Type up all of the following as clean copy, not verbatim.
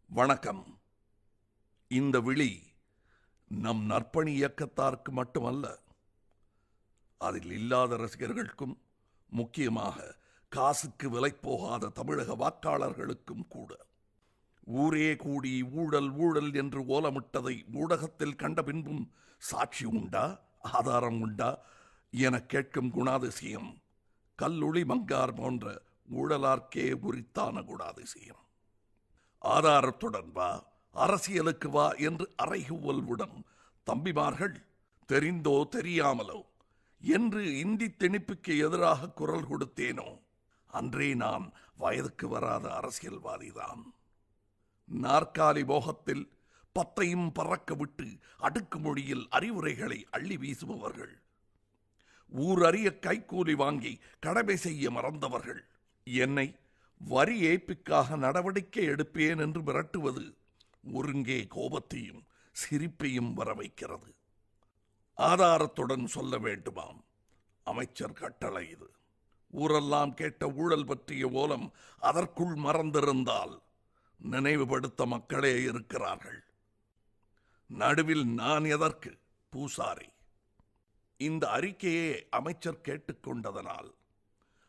வணக்கம். இந்த விழி நம் நற்பணி இயக்கத்தாருக்கு மட்டுமல்ல, அதில் இல்லாத ரசிகர்களுக்கும், முக்கியமாக காசுக்கு விலை போகாத தமிழக வாக்காளர்களுக்கும் கூட. ஊரே கூடி ஊழல் ஊழல் என்று ஓலமிட்டதை ஊடகத்தில் கண்ட பின்பும் சாட்சி உண்டா, ஆதாரம் உண்டா என கேட்கும் குணாதிசயம் கல்லுளி மங்கார் போன்ற ஊழலார்க்கே உரித்தான குணாதிசயம். ஆதாரத்துடன் வா, அரசியலுக்கு வா என்று அறைகூவல்வுடன் தம்பிமார்கள் தெரிந்தோ தெரியாமலோ என்று இந்தி திணிப்புக்கு எதிராக குரல் கொடுத்தேனோ அன்றே நான் வயதுக்கு வராத அரசியல்வாதிதான். நாற்காலி மோகத்தில் பத்தையும் பறக்க விட்டு அடுக்குமொழியில் அறிவுரைகளை அள்ளி வீசுபவர்கள், ஊர் அறிய கைக்கூலி வாங்கி கடமை செய்ய மறந்தவர்கள், என்னை வரி ஏய்ப்புக்காக நடவடிக்கை எடுப்பேன் என்று மிரட்டுவது ஒருங்கே கோபத்தையும் சிரிப்பையும் வர வைக்கிறது. ஆதாரத்துடன் சொல்ல வேண்டுமாம், அமைச்சர் கட்டளை இது. ஊரெல்லாம் கேட்ட ஊழல் பற்றிய ஓலம் அதற்குள் மறந்திருந்தால் நினைவுபடுத்த மக்களே இருக்கிறார்கள். நடுவில் நான் எதற்கு பூசாரி? இந்த அறிக்கையை அமைச்சர் கேட்டுக்கொண்டதனால்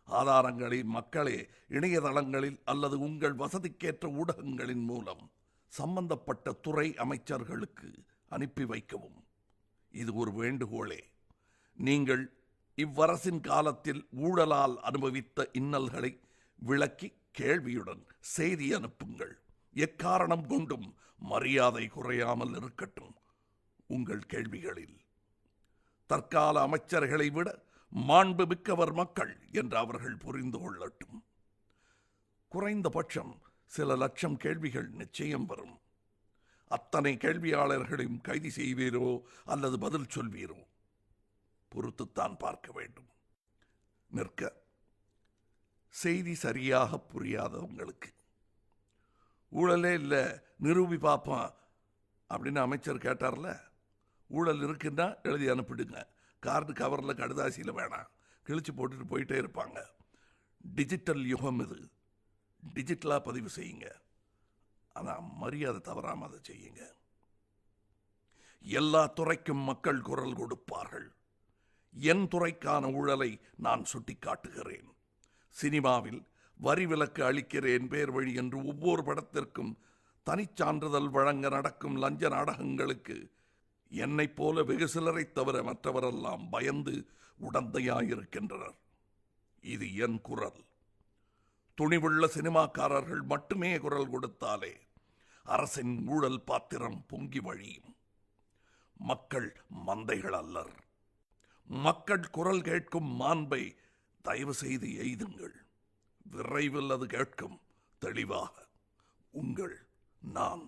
ஆதாரங்களை மக்களே இணையதளங்களில் அல்லது உங்கள் வசதிக்கேற்ற ஊடகங்களின் மூலம் சம்பந்தப்பட்ட துறை அமைச்சர்களுக்கு அனுப்பி வைக்கவும். இது ஒரு வேண்டுகோளே. நீங்கள் இவ்வரசின் காலத்தில் ஊழலால் அனுபவித்த இன்னல்களை விளக்கி கேள்வியுடன் செய்தி அனுப்புங்கள். எக்காரணம் கொண்டும் மரியாதை குறையாமல் இருக்கட்டும் உங்கள் கேள்விகளில். தற்கால அமைச்சர்களை விட மாண்பு மிக்கவர் மக்கள் என்று அவர்கள் புரிந்து கொள்ளட்டும். குறைந்தபட்சம் சில லட்சம் கேள்விகள் நிச்சயம் வரும். அத்தனை கேள்வியாளர்களையும் கைது செய்வீரோ அல்லது பதில் சொல்வீரோ பொறுத்துத்தான் பார்க்க வேண்டும். நிற்க செய்தி சரியாக புரியாதவங்களுக்கு ஊழலே இல்லை நிரூபி பார்ப்பான் அப்படின்னு அமைச்சர் கேட்டார்ல, ஊழல் இருக்குன்னா எழுதி அனுப்பிடுங்க. கார்டு கவரில் கடுதாசியில் வேணாம், கிழிச்சு போட்டுட்டு போயிட்டே இருப்பாங்க. டிஜிட்டல் யுகம் இது, டிஜிட்டலாக பதிவு செய்யுங்க. ஆனால் மரியாதை தவறாமல் அதை செய்யுங்க. எல்லா துறைக்கும் மக்கள் குரல் கொடுப்பார்கள். என் துறைக்கான ஊழலை நான் சுட்டி காட்டுகிறேன். சினிமாவில் வரி விலக்கு அளிக்கிறேன் பேர் வழி என்று ஒவ்வொரு படத்திற்கும் தனிச்சான்றிதழ் வழங்க நடக்கும் லஞ்ச நாடகங்களுக்கு என்னைப் போல வெகு சிலரை தவிர மற்றவரெல்லாம் பயந்து உடந்தையாயிருக்கின்றனர். இது என் குரல். துணிவுள்ள சினிமாக்காரர்கள் மட்டுமே குரல் கொடுத்தாலே அரசின் ஊழல் பாத்திரம் பொங்கி வழியும். மக்கள் மந்தைகள் அல்லர். மக்கள் குரல் கேட்கும் மாண்பை தயவு செய்து எய்துங்கள். விரைவில் அது கேட்கும் தெளிவாக. உங்கள் நான்.